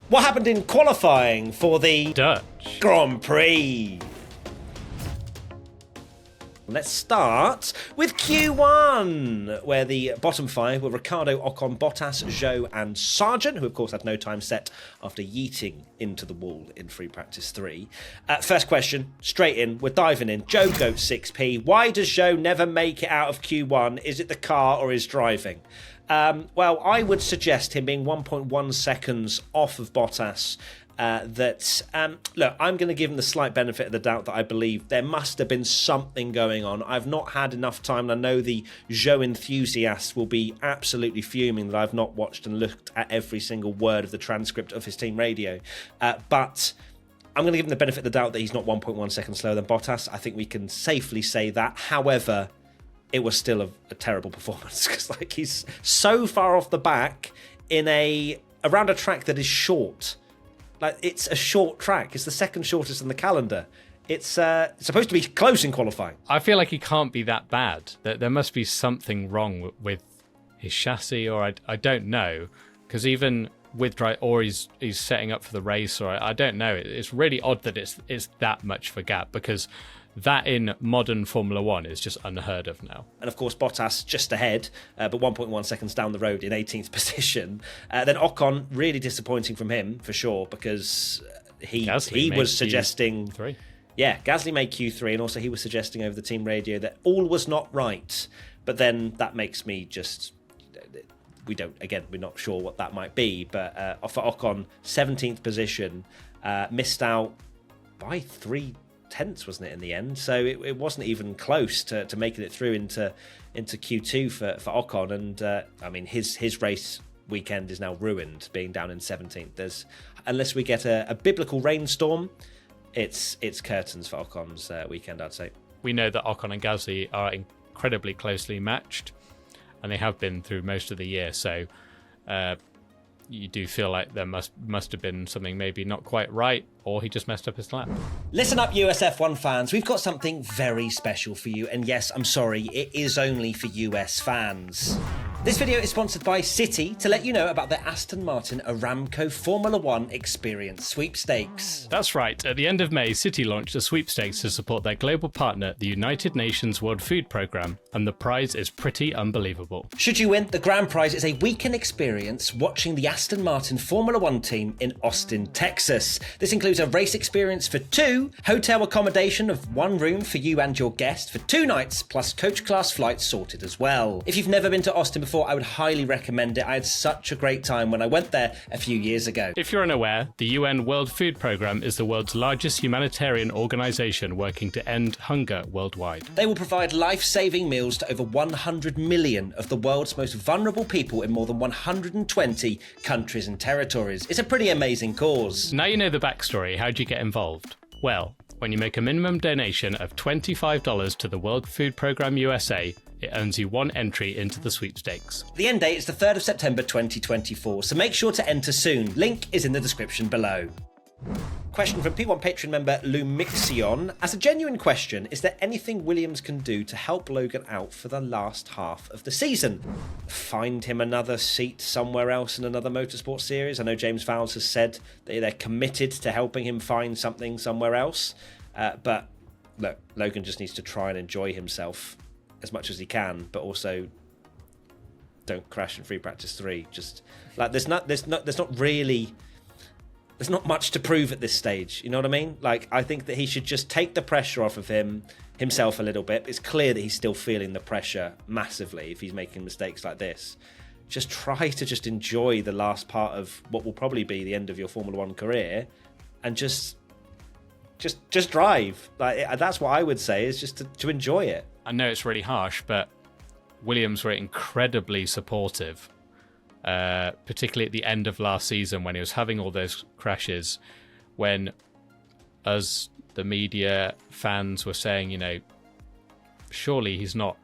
What happened in qualifying for the Dutch Grand Prix? Let's start with Q1, where the bottom five were Ricciardo, Ocon, Bottas, Zhou and Sargent, who of course had no time set after yeeting into the wall in free practice 3. First question, straight in, we're diving in. Zhou Goat 6p. Why does Zhou never make it out of Q1? Is it the car or his driving? Well, I would suggest him being 1.1 seconds off of Bottas. Look, I'm going to give him the slight benefit of the doubt that I believe there must have been something going on. I've not had enough time, and I know the Zhou enthusiasts will be absolutely fuming that I've not watched and looked at every single word of the transcript of his team radio. But I'm going to give him the benefit of the doubt that he's not 1.1 seconds slower than Bottas. I think we can safely say that. However, it was still a terrible performance because he's so far off the back around a track that is short. It's a short track. It's the second shortest in the calendar. It's supposed to be close in qualifying. I feel like he can't be that bad. There must be something wrong with his chassis, or I don't know. Because even with drive, or he's setting up for the race, or I don't know. It's really odd that it's that much of a gap, because that in modern Formula One is just unheard of now. And of course, Bottas just ahead, but 1.1 seconds down the road in 18th position. Then Ocon, really disappointing from him for sure, because he was suggesting Q3. Yeah, Gasly made Q3, and also he was suggesting over the team radio that all was not right. But then that makes me just, we're not sure what that might be. But for Ocon, 17th position, missed out by 3/10, wasn't it, in the end? So it wasn't even close to making it through into Q2 for Ocon. And his race weekend is now ruined, being down in 17th. Unless we get a biblical rainstorm, it's curtains for Ocon's weekend, I'd say. We know that Ocon and Gasly are incredibly closely matched, and they have been through most of the year. So you do feel like there must have been something maybe not quite right, or he just messed up his lap. Listen up, US F1 fans. We've got something very special for you. And yes, I'm sorry, it is only for US fans. This video is sponsored by City to let you know about the Aston Martin Aramco Formula One Experience Sweepstakes. That's right. At the end of May, City launched a sweepstakes to support their global partner, the United Nations World Food Programme, and the prize is pretty unbelievable. Should you win, the grand prize is a weekend experience watching the Aston Martin Formula One team in Austin, Texas. This includes a race experience for 2, hotel accommodation of 1 room for you and your guest for 2 nights, plus coach class flights sorted as well. If you've never been to Austin before, I would highly recommend it. I had such a great time when I went there a few years ago. If you're unaware, the UN World Food Programme is the world's largest humanitarian organisation working to end hunger worldwide. They will provide life-saving meals to over 100 million of the world's most vulnerable people in more than 120 countries and territories. It's a pretty amazing cause. Now you know the backstory. How'd you get involved? Well, when you make a minimum donation of $25 to the World Food Programme USA, it earns you 1 entry into the sweepstakes. The end date is the 3rd of September 2024, so make sure to enter soon. Link is in the description below. Question from P1 Patreon member Lumixion. As a genuine question, is there anything Williams can do to help Logan out for the last half of the season? Find him another seat somewhere else in another motorsport series? I know James Vowles has said that they're committed to helping him find something somewhere else. But look, Logan just needs to try and enjoy himself as much as he can, but also don't crash in free practice 3. Just there's not much to prove at this stage. You know what I mean? I think that he should just take the pressure off of himself a little bit. It's clear that he's still feeling the pressure massively if he's making mistakes like this. Just try to just enjoy the last part of what will probably be the end of your Formula One career, and just drive. That's what I would say, is just to enjoy it. I know it's really harsh, but Williams were incredibly supportive, particularly at the end of last season when he was having all those crashes, when us, the media, fans were saying, surely he's not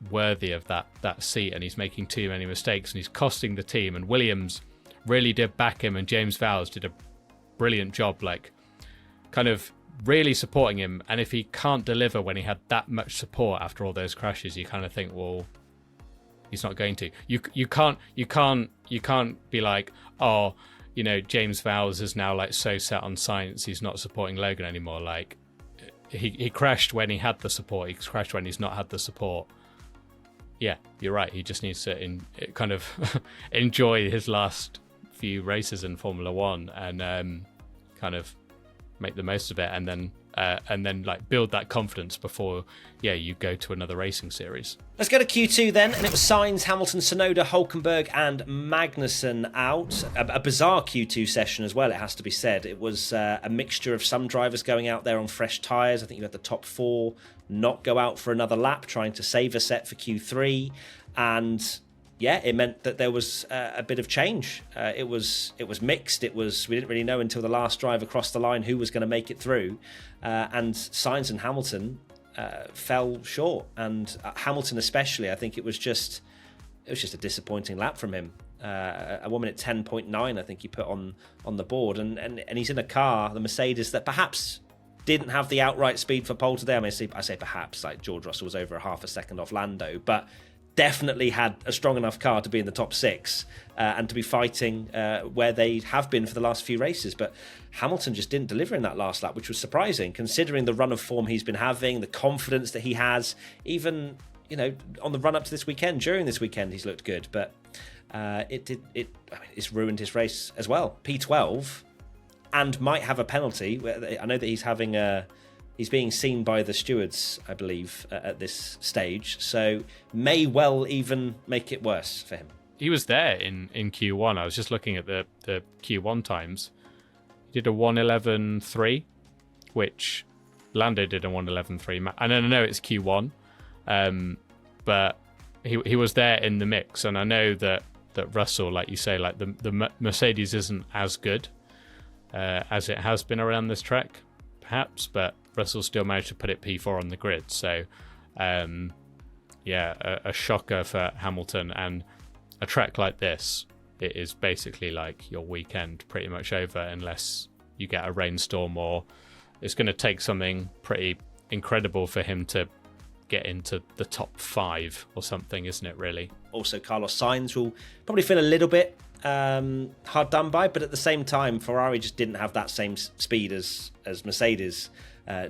worthy of that seat and he's making too many mistakes and he's costing the team. And Williams really did back him, and James Vowles did a brilliant job, kind of really supporting him. And if he can't deliver when he had that much support after all those crashes, you kind of think, well, he's not going to. You can't be like, oh, James Vowles is now like so set on science, he's not supporting Logan anymore. Like he crashed when he had the support, he crashed when he's not had the support. Yeah, you're right. He just needs to kind of enjoy his last few races in Formula One and kind of make the most of it, and then like build that confidence before you go to another racing series. Let's go to Q2 then, and it was Sainz, Hamilton, Tsunoda, Hulkenberg and Magnussen out. A bizarre Q2 session as well, it has to be said. It was a mixture of some drivers going out there on fresh tyres. I think you had the top 4 not go out for another lap, trying to save a set for Q3, and it meant that there was a bit of change. It was mixed. We didn't really know until the last drive across the line who was going to make it through, and Sainz and Hamilton fell short, and Hamilton especially. I think it was just a disappointing lap from him. A 1 minute 10.9, I think he put on the board, and he's in a car, the Mercedes, that perhaps didn't have the outright speed for pole today. I say perhaps, like George Russell was over a half a second off Lando, but definitely had a strong enough car to be in the top 6 and to be fighting where they have been for the last few races. But Hamilton just didn't deliver in that last lap, which was surprising considering the run of form he's been having, the confidence that he has. Even on the run up to this weekend, during this weekend, he's looked good, but it's ruined his race as well. P12 and might have a penalty. I know that he's having he's being seen by the stewards, I believe, at this stage, so may well even make it worse for him. He was there in Q1. I was just looking at the Q1 times. He did a 1:11.3, which Lando did a 1:11.3. And I know it's Q1, but he was there in the mix. And I know that Russell, like you say, like the Mercedes isn't as good as it has been around this track, perhaps, but Russell still managed to put it P4 on the grid. So, a shocker for Hamilton. And a track like this, it is basically like your weekend pretty much over unless you get a rainstorm, or it's going to take something pretty incredible for him to get into the top 5 or something, isn't it, really? Also, Carlos Sainz will probably feel a little bit hard done by, but at the same time, Ferrari just didn't have that same speed as Mercedes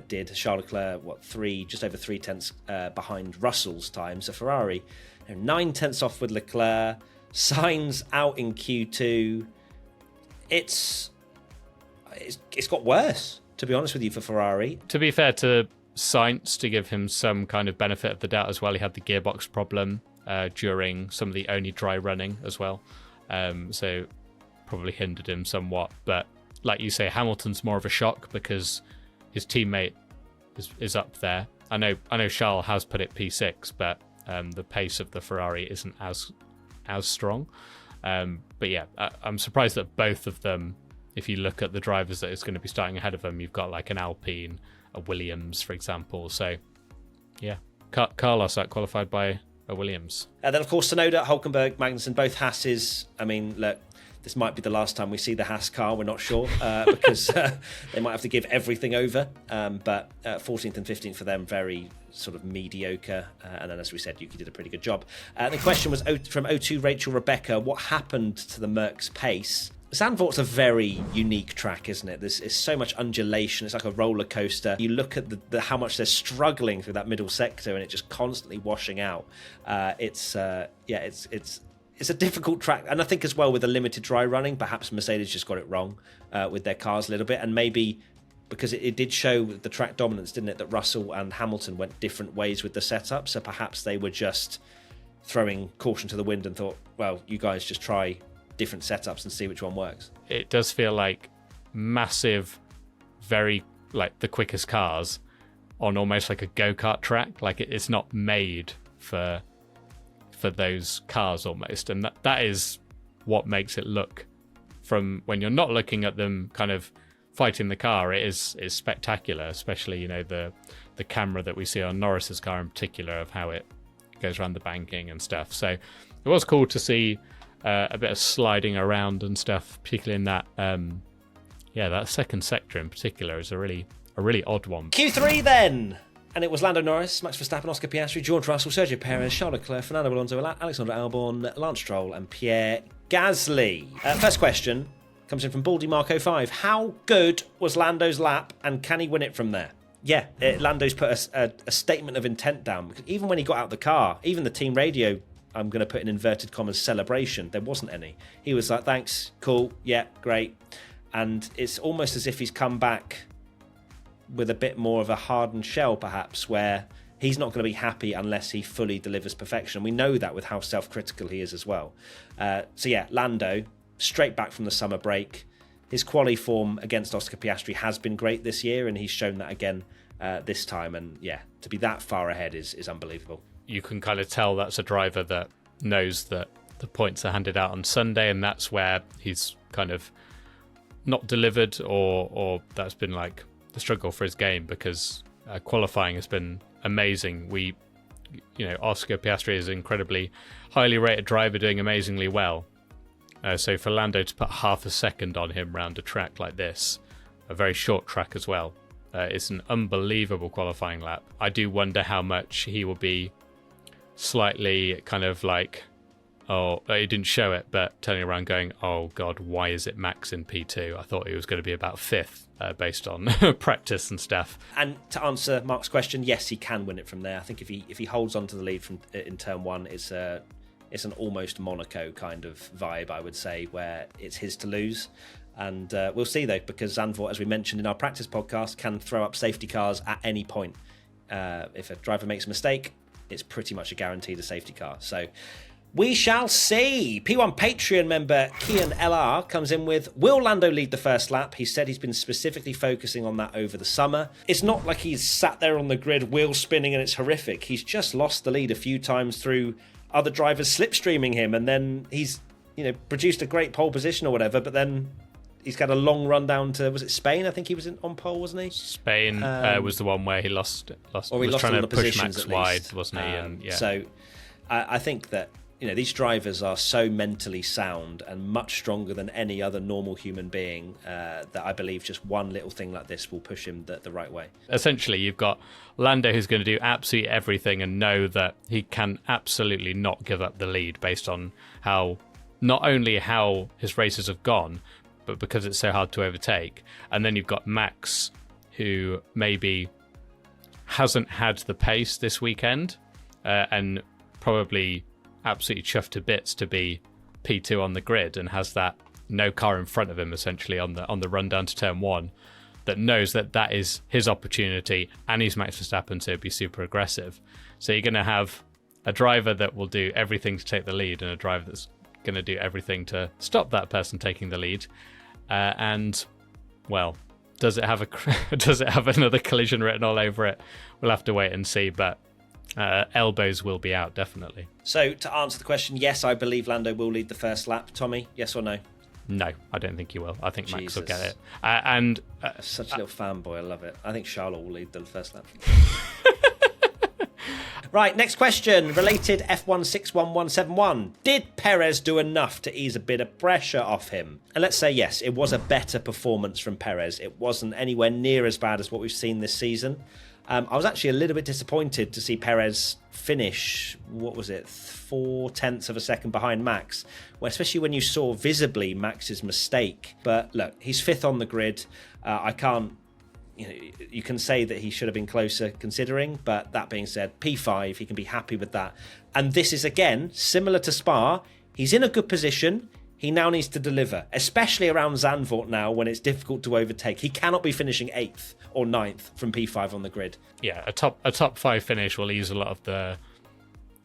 did. Charles Leclerc, just over 3 tenths behind Russell's time. So Ferrari, 9 tenths off with Leclerc. Sainz out in Q2. It's got worse, to be honest with you, for Ferrari. To be fair to Sainz, to give him some kind of benefit of the doubt as well, he had the gearbox problem during some of the only dry running as well. So probably hindered him somewhat. But like you say, Hamilton's more of a shock because his teammate is up there. I know Charles has put it P6, but the pace of the Ferrari isn't as strong. But yeah, I'm surprised that both of them, if you look at the drivers that is going to be starting ahead of them, you've got like an Alpine, a Williams, for example. So yeah, Carlos out qualified by a Williams. And then of course Tsunoda, Hulkenberg, Magnussen, both Hasses. I mean, look, this might be the last time we see the Haas car, we're not sure, because they might have to give everything over. But 14th and 15th for them, very sort of mediocre. And then, as we said, Yuki did a pretty good job. The question was from O2 Rachel Rebecca, what happened to the Mercs pace? Zandvoort's a very unique track, isn't it? There's so much undulation. It's like a roller coaster. You look at how much they're struggling through that middle sector, and it just constantly washing out. It's a difficult track, and I think as well with the limited dry running, perhaps Mercedes just got it wrong with their cars a little bit, and maybe because it did show the track dominance, didn't it, that Russell and Hamilton went different ways with the setup, so perhaps they were just throwing caution to the wind and thought, well, you guys just try different setups and see which one works. It does feel like massive, very like the quickest cars on almost like a go-kart track. Like it's not made for those cars almost, and that is what makes it look, from when you're not looking at them kind of fighting the car, it is spectacular, especially the camera that we see on Norris's car in particular, of how it goes around the banking and stuff. So it was cool to see a bit of sliding around and stuff, particularly in that that second sector in particular is a really odd one. Q3 then, and it was Lando Norris, Max Verstappen, Oscar Piastri, George Russell, Sergio Perez, Charles Leclerc, Fernando Alonso, Alexander Albon, Lance Stroll and Pierre Gasly. First question, comes in from Baldy Marco 5. How good was Lando's lap, and can he win it from there? Yeah, Lando's put a statement of intent down. Because even when he got out of the car, even the team radio, I'm going to put in inverted commas, celebration, there wasn't any. He was like, thanks, cool, yeah, great. And it's almost as if he's come back with a bit more of a hardened shell, perhaps, where he's not going to be happy unless he fully delivers perfection. We know that with how self-critical he is as well. So yeah, Lando, straight back from the summer break. His quali form against Oscar Piastri has been great this year, and he's shown that again this time. And yeah, to be that far ahead is unbelievable. You can kind of tell that's a driver that knows that the points are handed out on Sunday, and that's where he's kind of not delivered, or that's been like the struggle for his game, because qualifying has been amazing. Oscar Piastri is an incredibly highly rated driver doing amazingly well. So for Lando to put half a second on him round a track like this, a very short track as well, it's an unbelievable qualifying lap. I do wonder how much he will be slightly kind of like, he didn't show it, but turning around going, oh God, why is it Max in P2? I thought he was going to be about 5th based on practice and stuff. And to answer Mark's question, yes, he can win it from there. I think if he holds on to the lead in turn one, it's an almost Monaco kind of vibe, I would say, where it's his to lose. And we'll see, though, because Zandvoort, as we mentioned in our practice podcast, can throw up safety cars at any point. If a driver makes a mistake, it's pretty much a guaranteed a safety car. So we shall see. P1 Patreon member Kian LR comes in with, will Lando lead the first lap? He said he's been specifically focusing on that over the summer. It's not like he's sat there on the grid wheel spinning and it's horrific. He's just lost the lead a few times through other drivers slipstreaming him, and then he's produced a great pole position or whatever, but then he's got a long run down to, was it Spain? I think he was on pole, wasn't he? Spain was the one where he lost or he was lost trying all to the push positions Max at wide, least. wasn't he? And yeah. So I think that these drivers are so mentally sound and much stronger than any other normal human being that I believe just one little thing like this will push him the right way. Essentially, you've got Lando who's going to do absolutely everything and know that he can absolutely not give up the lead based on not only how his races have gone, but because it's so hard to overtake. And then you've got Max, who maybe hasn't had the pace this weekend and probably absolutely chuffed to bits to be P2 on the grid, and has that no car in front of him essentially on the run down to turn one, that knows that is his opportunity, and he's Max Verstappen to be super aggressive. So you're going to have a driver that will do everything to take the lead, and a driver that's going to do everything to stop that person taking the lead. And well, does it have another collision written all over it? We'll have to wait and see, but elbows will be out, definitely. So to answer the question, yes, I believe Lando will lead the first lap. Tommy, yes or no? No, I don't think he will. I think Max will get it. Such a little fanboy, I love it. I think Charlotte will lead the first lap. Right, next question. Related F161171. Did Perez do enough to ease a bit of pressure off him? And let's say yes, it was a better performance from Perez. It wasn't anywhere near as bad as what we've seen this season. I was actually a little bit disappointed to see Perez finish, 4/10 of a second behind Max, especially when you saw visibly Max's mistake. But look, he's 5th on the grid. You can say that he should have been closer considering, but that being said, P5, he can be happy with that. And this is, again, similar to Spa. He's in a good position. He now needs to deliver, especially around Zandvoort now when it's difficult to overtake. He cannot be finishing 8th or 9th from P5 on the grid. Yeah, a top 5 finish will ease a lot of the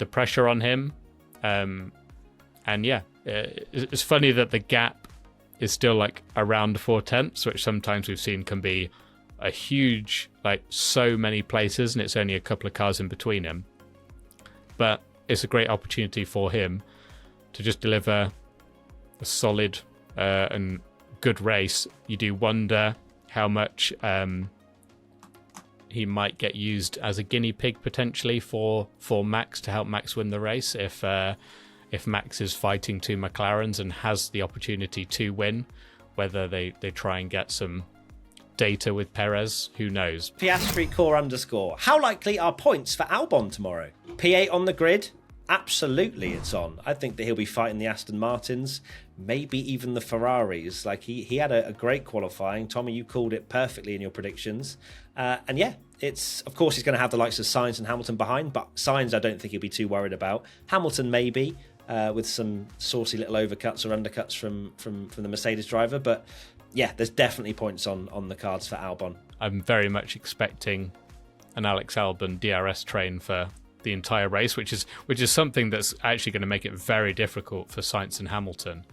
pressure on him. And yeah, it's funny that the gap is still like around 4/10, which sometimes we've seen can be a huge, like so many places, and it's only a couple of cars in between him. But it's a great opportunity for him to just deliver a solid and good race. You do wonder how much he might get used as a guinea pig potentially for Max, to help Max win the race if Max is fighting 2 McLarens and has the opportunity to win. Whether they try and get some data with Perez, who knows. Piastri core_. How likely are points for Albon tomorrow? P8 on the grid, absolutely it's on. I think that he'll be fighting the Aston Martins, maybe even the Ferraris. Like he had a great qualifying. Tommy, you called it perfectly in your predictions. And yeah, it's of course he's going to have the likes of Sainz and Hamilton behind, but Sainz I don't think he'll be too worried about. Hamilton maybe, with some saucy little overcuts or undercuts from the Mercedes driver. But yeah, there's definitely points on the cards for Albon. I'm very much expecting an Alex Albon DRS train for the entire race, which is something that's actually going to make it very difficult for Sainz and Hamilton.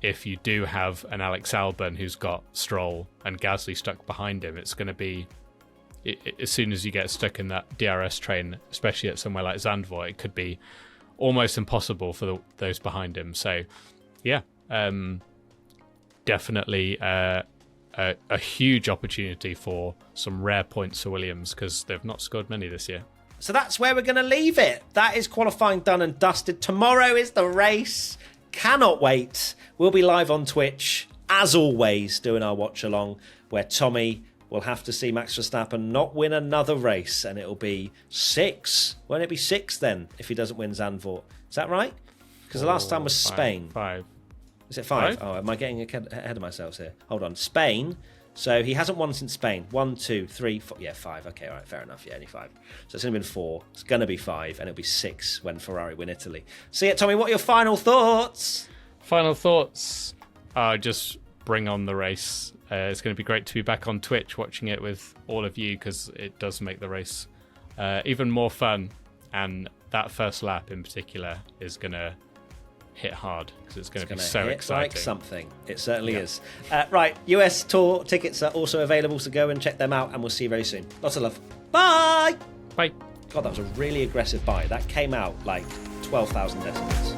If you do have an Alex Albon who's got Stroll and Gasly stuck behind him, it's going to be, as soon as you get stuck in that DRS train, especially at somewhere like Zandvoort, it could be almost impossible for those behind him. So yeah, definitely a huge opportunity for some rare points for Williams, because they've not scored many this year. So that's where we're going to leave it. That is qualifying done and dusted. Tomorrow is the race. Cannot wait. We'll be live on Twitch, as always, doing our watch along, where Tommy will have to see Max Verstappen not win another race, and it'll be 6. Won't it be 6 then, if he doesn't win Zandvoort? Is that right? Because the last time was Spain. 5. Is it 5? Oh, am I getting ahead of myself here? Hold on. Spain. So he hasn't won since Spain. 1, 2, 3, 4. Yeah, 5. Okay, all right, fair enough. Yeah, only 5. So it's only been 4. It's going to be 5, and it'll be 6 when Ferrari win Italy. So yeah, Tommy, what are your final thoughts? Final thoughts are just bring on the race. It's going to be great to be back on Twitch watching it with all of you, because it does make the race even more fun. And that first lap in particular is going to hit hard, because it's going to be so exciting. Like something. It certainly is. Right, US Tour tickets are also available, so go and check them out, and we'll see you very soon. Lots of love. Bye! Bye. God, that was a really aggressive bye. That came out like 12,000 decibels.